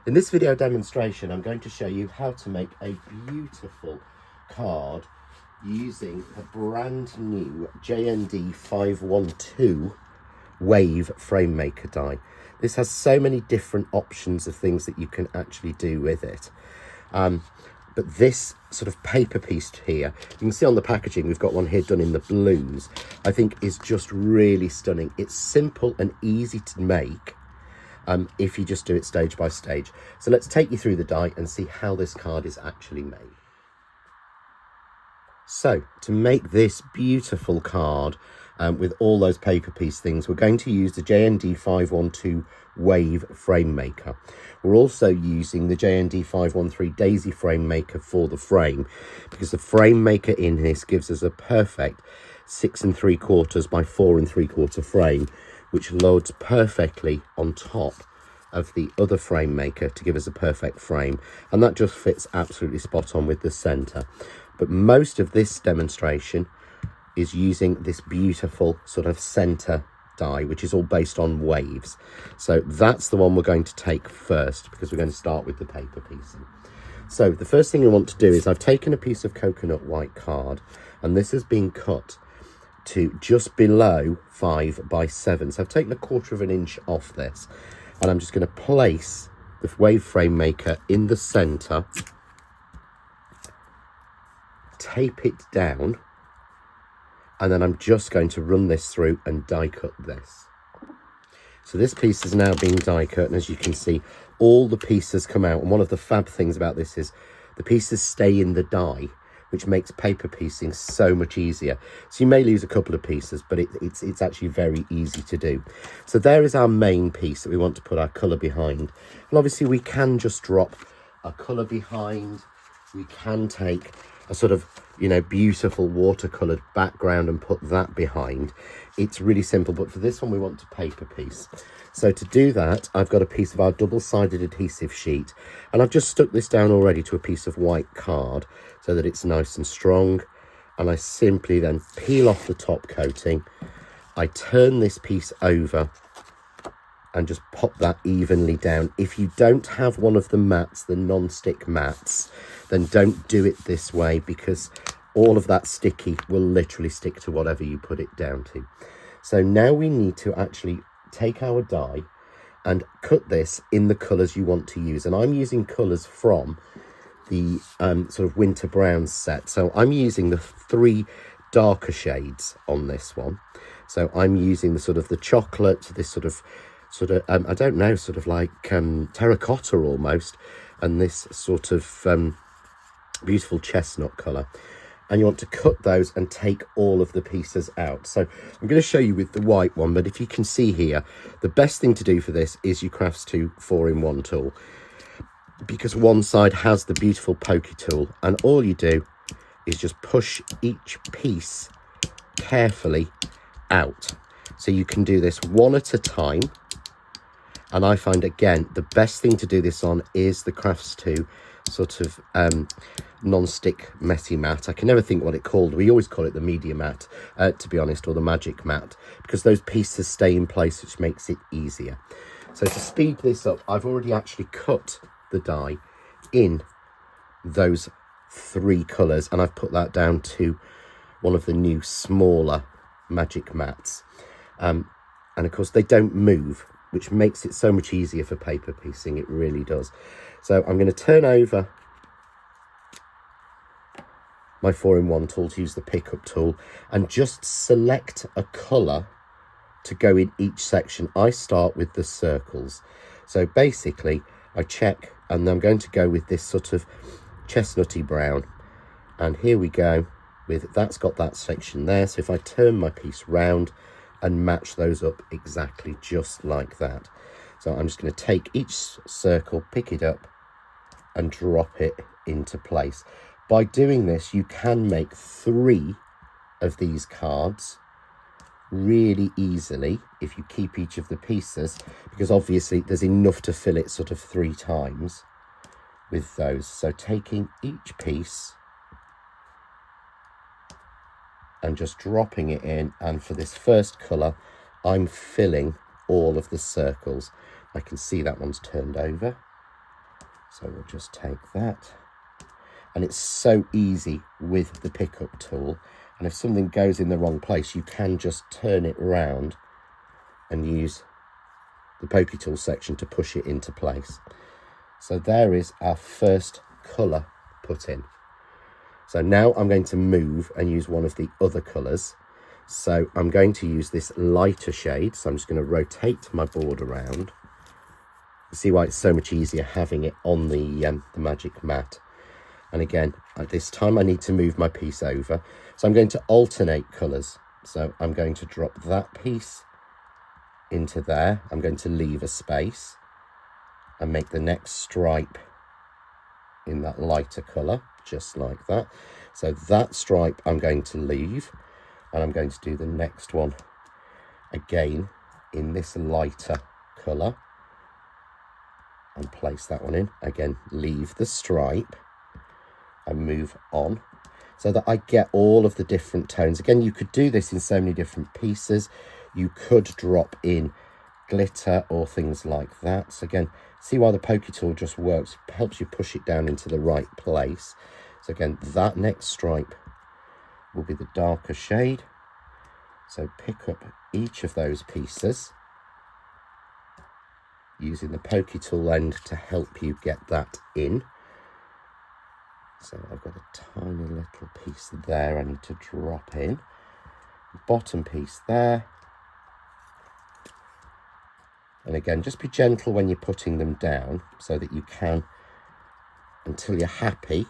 In this video demonstration, I'm going to show you how to make a beautiful card using a brand new JND512 wave FrameMaker die. This has so many different options of things that you can actually do with it. But this sort of paper piece here, you can see on the packaging, we've got one here done in the blues, I think is just really stunning. It's simple and easy to make if you just do it stage by stage. So let's take you through the die and see how this card is actually made. So to make this beautiful card with all those paper piece things, we're going to use the JND512 Wave FrameMaker. We're also using the JND513 Daisy FrameMaker for the frame, because the FrameMaker in this gives us a perfect 6 3/4 by 4 3/4 frame, which loads perfectly on top of the other FrameMaker to give us a perfect frame, and that just fits absolutely spot on with the center. But most of this demonstration is using this beautiful sort of center die, which is all based on waves. So that's the one we're going to take first, because we're going to start with the paper piecing. So the first thing I want to do is I've taken a piece of coconut white card, and this has been cut to just below 5 by 7. So I've taken a 1/4 inch off this, and I'm just going to place the wave FrameMaker in the center, tape it down, and then I'm just going to run this through and die cut this. So this piece is now being die cut, and as you can see, all the pieces come out. And one of the fab things about this is the pieces stay in the die, which makes paper piecing so much easier. So you may lose a couple of pieces, but it's actually very easy to do. So there is our main piece that we want to put our colour behind. And obviously we can just drop a colour behind. We can take a sort of, you know, beautiful watercoloured background and put that behind. It's really simple, but for this one we want to paper piece. So to do that, I've got a piece of our double-sided adhesive sheet, and I've just stuck this down already to a piece of white card so that it's nice and strong. And I simply then peel off the top coating. I turn this piece over and just pop that evenly down. If you don't have one of the mats, the non-stick mats, then don't do it this way, because all of that sticky will literally stick to whatever you put it down to. So now we need to actually take our die and cut this in the colours you want to use. And I'm using colours from the sort of winter brown set. So I'm using the 3 darker shades on this one. So I'm using the sort of the chocolate, this sort of I don't know, sort of like terracotta almost, and this sort of beautiful chestnut colour. And you want to cut those and take all of the pieces out. So I'm going to show you with the white one, but if you can see here, the best thing to do for this is your Crafts 2 4-in-1 tool, because one side has the beautiful pokey tool, and all you do is just push each piece carefully out. So you can do this one at a time. And I find, again, the best thing to do this on is the Crafts 2 sort of non-stick messy mat. I can never think what it's called. We always call it the media mat, to be honest, or the magic mat, because those pieces stay in place, which makes it easier. So to speed this up, I've already actually cut the die in those 3 colours, and I've put that down to one of the new smaller magic mats. And of course, they don't move, which makes it so much easier for paper piecing. It really does. So I'm going to turn over my 4-in-1 tool to use the pickup tool and just select a colour to go in each section. I start with the circles. So basically I check, and I'm going to go with this sort of chestnutty brown. And here we go with, that's got that section there. So if I turn my piece round and match those up exactly just like that. So I'm just going to take each circle, pick it up and drop it into place. By doing this, you can make 3 of these cards really easily if you keep each of the pieces, because obviously there's enough to fill it sort of 3 times with those. So taking each piece and just dropping it in, and for this first colour I'm filling all of the circles. I can see that one's turned over. So we'll just take that. And it's so easy with the pickup tool. And if something goes in the wrong place, you can just turn it round and use the pokey tool section to push it into place. So there is our first colour put in. So now I'm going to move and use one of the other colours. So I'm going to use this lighter shade. So I'm just going to rotate my board around. See why it's so much easier having it on the magic mat. And again, at this time I need to move my piece over. So I'm going to alternate colours. So I'm going to drop that piece into there. I'm going to leave a space and make the next stripe in that lighter colour, just like that. So that stripe I'm going to leave, and I'm going to do the next one again in this lighter colour and place that one in. Again, leave the stripe and move on so that I get all of the different tones. Again, you could do this in so many different pieces. You could drop in glitter or things like that. So again, see why the pokey tool just works, helps you push it down into the right place. So again, that next stripe will be the darker shade. So pick up each of those pieces using the pokey tool end to help you get that in. So I've got a tiny little piece there I need to drop in. Bottom piece there. And again, just be gentle when you're putting them down so that you can, until you're happy,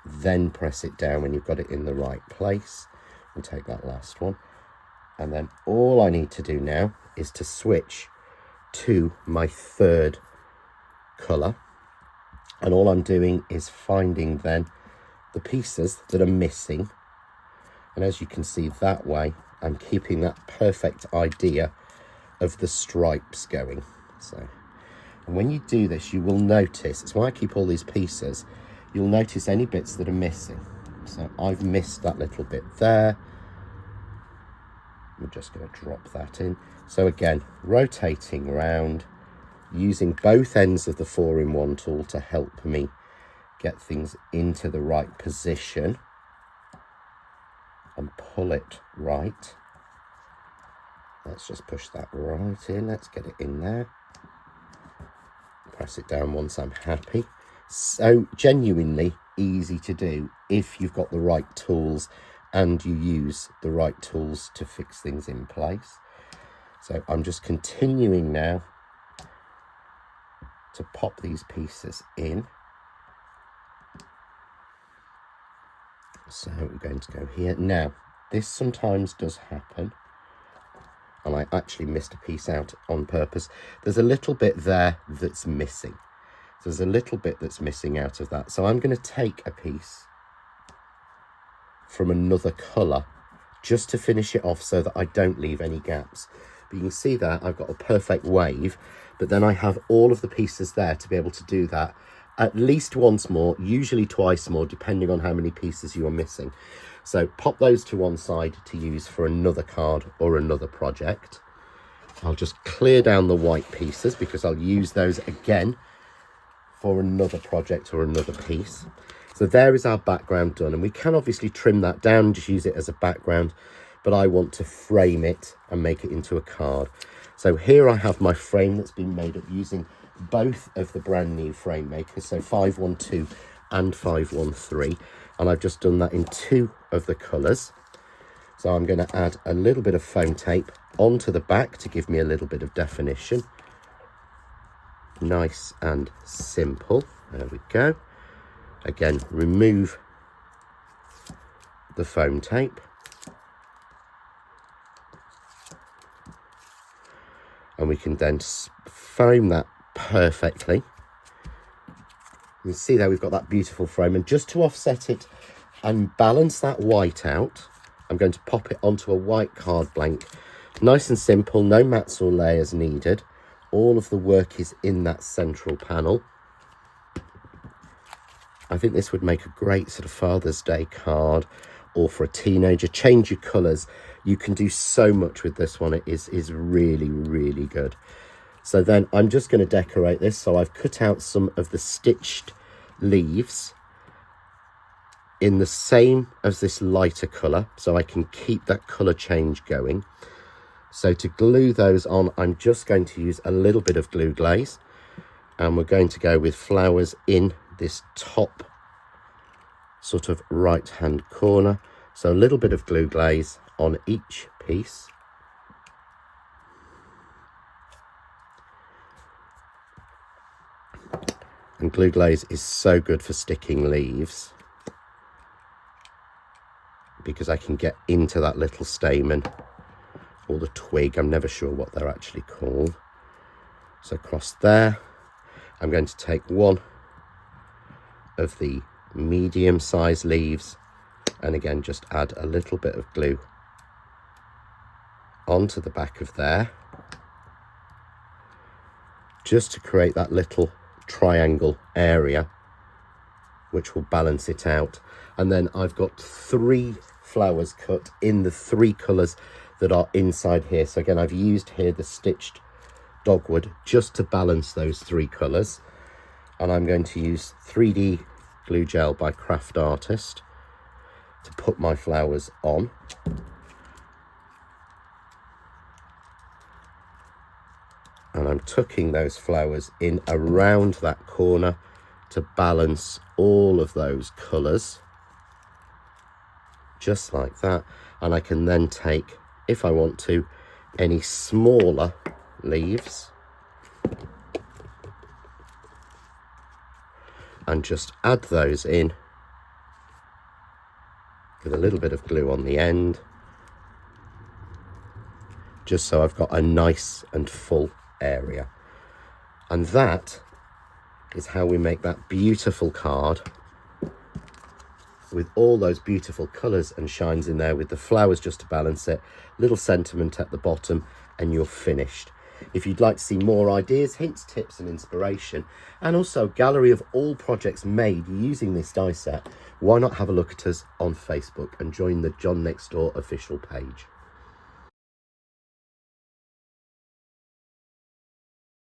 then press it down when you've got it in the right place. We'll take that last one. And then all I need to do now is to switch to my third colour. And all I'm doing is finding then the pieces that are missing. And as you can see that way, I'm keeping that perfect idea of the stripes going. So, and when you do this, you will notice, it's why I keep all these pieces, you'll notice any bits that are missing. So I've missed that little bit there. I'm just going to drop that in. So again, rotating around, using both ends of the 4-in-1 tool to help me get things into the right position and pull it right. Let's just push that right in. Let's get it in there. Press it down once I'm happy. So genuinely easy to do if you've got the right tools and you use the right tools to fix things in place. So I'm just continuing now to pop these pieces in. So we're going to go here. Now, this sometimes does happen, and I actually missed a piece out on purpose. There's a little bit there that's missing. So there's a little bit that's missing out of that. So I'm going to take a piece from another colour just to finish it off so that I don't leave any gaps. But you can see that I've got a perfect wave, but then I have all of the pieces there to be able to do that at least once more, usually twice more, depending on how many pieces you are missing. So pop those to one side to use for another card or another project. I'll just clear down the white pieces because I'll use those again for another project or another piece. So there is our background done, and we can obviously trim that down and just use it as a background, but I want to frame it and make it into a card. So here I have my frame that's been made up using both of the brand new FrameMakers, so 512 and 513, and I've just done that in 2 of the colours. So I'm going to add a little bit of foam tape onto the back to give me a little bit of definition. Nice and simple. There we go. Again, remove the foam tape. And we can then frame that perfectly. You can see there we've got that beautiful frame, and just to offset it and balance that white out, I'm going to pop it onto a white card blank. Nice and simple, no mats or layers needed. All of the work is in that central panel. I think this would make a great sort of Father's Day card, or for a teenager. Change your colours. You can do so much with this one. It is really, really good. So then I'm just going to decorate this. So I've cut out some of the stitched leaves in the same as this lighter colour, so I can keep that colour change going. So to glue those on, I'm just going to use a little bit of glue glaze, and we're going to go with flowers in this top sort of right hand corner. So a little bit of glue glaze on each piece. And glue glaze is so good for sticking leaves, because I can get into that little stamen or the twig. I'm never sure what they're actually called. So across there, I'm going to take one of the medium sized leaves and again just add a little bit of glue onto the back of there, just to create that little triangle area which will balance it out. And then I've got 3 flowers cut in the 3 colours that are inside here. So again, I've used here the stitched dogwood just to balance those 3 colours, and I'm going to use 3D glue gel by Craft Artist to put my flowers on. And I'm tucking those flowers in around that corner to balance all of those colours, just like that. And I can then take, if I want to, any smaller leaves and just add those in with a little bit of glue on the end, just so I've got a nice and full area. And that is how we make that beautiful card with all those beautiful colours and shines in there, with the flowers just to balance it, little sentiment at the bottom, and you're finished. If you'd like to see more ideas, hints, tips and inspiration, and also a gallery of all projects made using this die set, why not have a look at us on Facebook and join the John Next Door official page.